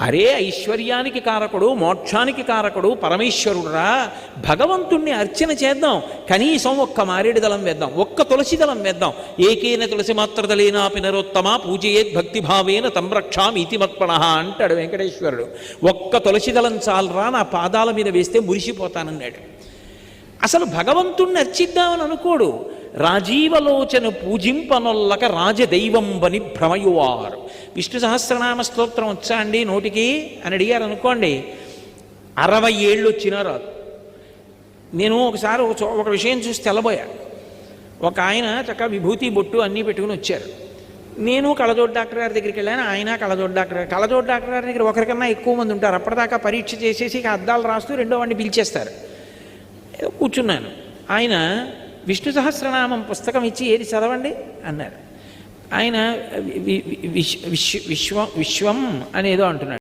అరే ఐశ్వర్యానికి కారకుడు, మోక్షానికి కారకుడు పరమేశ్వరుడురా, భగవంతుణ్ణి అర్చన చేద్దాం, కనీసం ఒక్క మారేడు దళం వేద్దాం, ఒక్క తులసి దళం వేద్దాం. ఏకేన తులసి మాత్రదలేనా పినరోత్తమ పూజయేత్ భక్తిభావేన తంరక్షామి ఇతి మత్పణ అంటాడు వెంకటేశ్వరుడు. ఒక్క తులసి దళం చాలరా నా పాదాల మీద వేస్తే మురిసిపోతానన్నాడు. అసలు భగవంతుణ్ణి అర్చిద్దామని అనుకోడు. రాజీవలోచన పూజింపనొల్లక రాజదైవంబని భ్రమయువారు. విష్ణు సహస్రనామ స్తోత్రం వచ్చా అండి నోటికి అని అడిగారు అనుకోండి, 60 ఏళ్ళు వచ్చినా రాదు. నేను ఒకసారి ఒక విషయం చూసి తెల్లబోయా. ఒక ఆయన చక్కగా విభూతి బొట్టు అన్నీ పెట్టుకుని వచ్చారు. నేను కళ్ళజోడు డాక్టర్ గారి దగ్గరికి వెళ్ళాను, ఆయన కళ్ళజోడు డాక్టర్ గారి దగ్గర ఒకరికన్నా ఎక్కువ మంది ఉంటారు. అప్పటిదాకా పరీక్ష చేసేసి అద్దాలు రాస్తూ రెండో వాడిని పిలిచేస్తారు. కూర్చున్నాను. ఆయన విష్ణు సహస్రనామం పుస్తకం ఇచ్చి ఏది చదవండి అన్నారు. ఆయన విశ్వం అనేదో అంటున్నాడు.